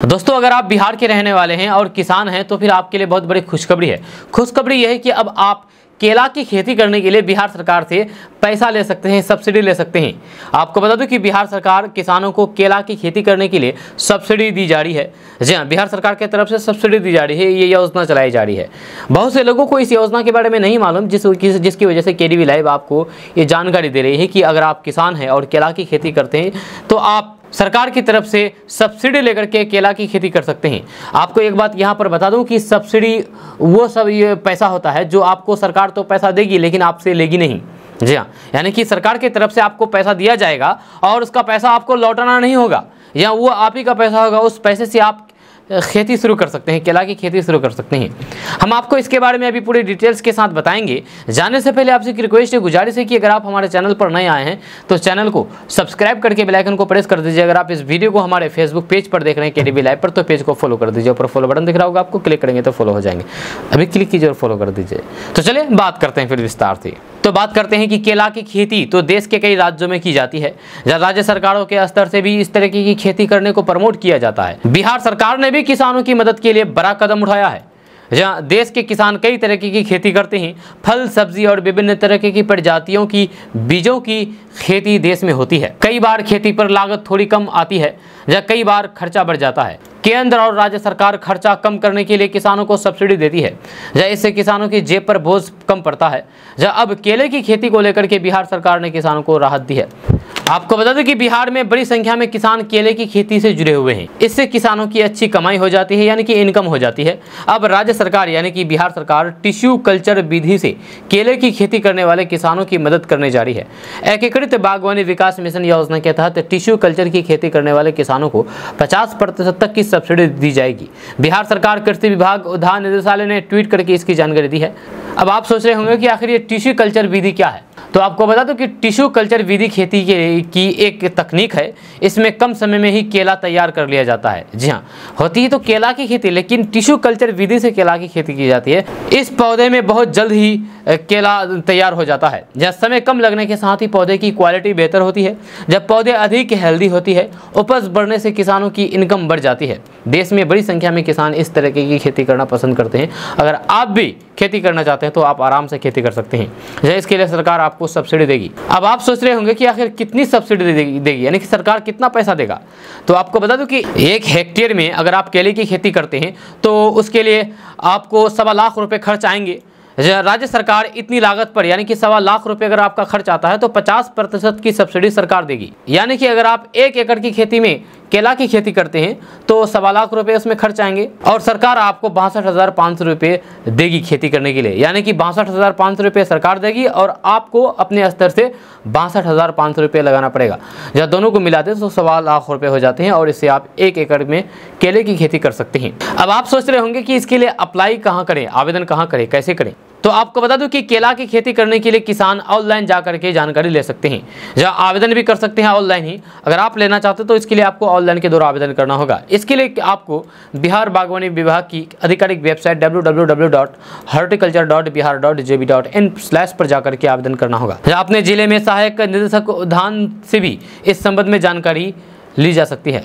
दोस्तों, अगर आप बिहार के रहने वाले हैं और किसान हैं तो फिर आपके लिए बहुत बड़ी खुशखबरी है। खुशखबरी यह है कि अब आप केला की खेती करने के लिए बिहार सरकार से पैसा ले सकते हैं, सब्सिडी ले सकते हैं। आपको बता दूं कि बिहार सरकार किसानों को केला की खेती करने के लिए सब्सिडी दी जा रही है। जी हाँ, बिहार सरकार की तरफ से सब्सिडी दी जा रही है, ये योजना चलाई जा रही है। बहुत से लोगों को इस योजना के बारे में नहीं मालूम, जिसकी वजह से केडीवी लाइव आपको ये जानकारी दे रही है कि अगर आप किसान हैं और केला की खेती करते हैं तो आप सरकार की तरफ से सब्सिडी लेकर के केला की खेती कर सकते हैं। आपको एक बात यहाँ पर बता दूं कि सब्सिडी वो सब ये पैसा होता है जो आपको सरकार तो पैसा देगी लेकिन आपसे लेगी नहीं। जी हाँ, यानी कि सरकार की तरफ से आपको पैसा दिया जाएगा और उसका पैसा आपको लौटाना नहीं होगा, या वो आप ही का पैसा होगा। उस पैसे से आप खेती शुरू कर सकते हैं, केला की खेती शुरू कर सकते हैं। हम आपको इसके बारे में अभी पूरी डिटेल्स के साथ बताएंगे। जानने से पहले आपसे एक रिक्वेस्ट है, गुजारिश है कि अगर आप हमारे चैनल पर नए आए हैं तो चैनल को सब्सक्राइब करके बेल आइकन को प्रेस कर दीजिए। अगर आप इस वीडियो को हमारे फेसबुक पेज पर देख रहे हैं केडीवी लाइव पर, तो पेज को फॉलो कर दीजिए। ऊपर फॉलो बटन दिख रहा होगा आपको, क्लिक करेंगे तो फॉलो हो जाएंगे। अभी क्लिक कीजिए और फॉलो कर दीजिए। तो चलिए बात करते हैं फिर विस्तार से। तो बात करते हैं कि केला की खेती तो देश के कई राज्यों में की जाती है, जहाँ राज्य सरकारों के स्तर से भी इस तरह की खेती करने को प्रमोट किया जाता है। बिहार सरकार ने भी किसानों की मदद के लिए बड़ा कदम उठाया है, जहाँ देश के किसान कई तरह की खेती करते हैं। फल, सब्जी और विभिन्न तरह की प्रजातियों की बीजों की खेती देश में होती है। कई बार खेती पर लागत थोड़ी कम आती है, जहाँ कई बार खर्चा बढ़ जाता है। केंद्र और राज्य सरकार खर्चा कम करने के लिए किसानों को सब्सिडी देती है, जहाँ इससे किसानों की जेब पर बोझ कम पड़ता है। जहाँ अब केले की खेती को लेकर के बिहार सरकार ने किसानों को राहत दी है। आपको बता दें कि बिहार में बड़ी संख्या में किसान केले की खेती से जुड़े हुए हैं। इससे किसानों की अच्छी कमाई हो जाती है, यानी कि इनकम हो जाती है। अब राज्य सरकार यानी कि बिहार सरकार टिश्यू कल्चर विधि से केले की खेती करने वाले किसानों की मदद करने जा रही है। एकीकृत बागवानी विकास मिशन योजना के तहत टिश्यू कल्चर की खेती करने वाले किसानों को 50% तक की सब्सिडी दी जाएगी। बिहार सरकार कृषि विभाग उद्यान निदेशालय ने ट्वीट करके इसकी जानकारी दी है। अब आप सोच रहे होंगे कि आखिर ये टिश्यू कल्चर विधि क्या है, तो आपको बता दो कि टिश्यू कल्चर विधि खेती की एक तकनीक है। इसमें कम समय में ही केला तैयार कर लिया जाता है। जी हाँ, होती है तो केला की खेती, लेकिन टिश्यू कल्चर विधि से केला की खेती की जाती है। इस पौधे में बहुत जल्द ही केला तैयार हो जाता है, जहाँ समय कम लगने के साथ ही पौधे की क्वालिटी बेहतर होती है। जब पौधे अधिक हेल्दी होती है, उपज बढ़ने से किसानों की इनकम बढ़ जाती है। देश में बड़ी संख्या में किसान इस तरह की खेती करना पसंद करते हैं। अगर आप भी खेती करना चाहते हैं तो आप आराम से खेती कर सकते हैं। इसके लिए सरकार आपको सब्सिडी देगी। अब आप सोच रहे होंगे कि आखिर कितनी सब्सिडी देगी, यानी कि सरकार कितना पैसा देगा। तो आपको बता दूं कि 1 हेक्टेयर में अगर आप केले की खेती करते हैं तो उसके लिए आपको 1.25 लाख रुपए खर्च आएंगे। राज्य सरकार इतनी लागत पर यानी कि 1.25 लाख रुपए अगर आपका खर्च आता है तो 50% की सब्सिडी सरकार देगी। यानी कि अगर आप 1 एकड़ की खेती में केला की खेती करते हैं तो 1.25 लाख रुपए उसमें खर्च आएंगे और सरकार आपको 62,500 रुपये देगी खेती करने के लिए। यानी कि 62,500 रुपये सरकार देगी और आपको अपने स्तर से 62,500 रुपये लगाना पड़ेगा। जब दोनों को मिलाते हैं तो 1.25 लाख रुपये हो जाते हैं और इससे आप 1 एकड़ में केले की खेती कर सकते हैं। अब आप सोच रहे होंगे कि इसके लिए अप्लाई कहाँ करें, आवेदन कहाँ करें, कैसे करें। तो आपको बता दूं कि केला की खेती करने के लिए किसान ऑनलाइन जाकर के जानकारी ले सकते हैं, जहां आवेदन भी कर सकते हैं ऑनलाइन ही। अगर आप लेना चाहते हो तो इसके लिए आपको ऑनलाइन के द्वारा आवेदन करना होगा। इसके लिए आपको बिहार बागवानी विभाग की आधिकारिक वेबसाइट www.horticulture.bihar.gov.in/ पर जाकर के आवेदन करना होगा। अपने जिले में सहायक निदेशक उद्यान से भी इस संबंध में जानकारी ली जा सकती है।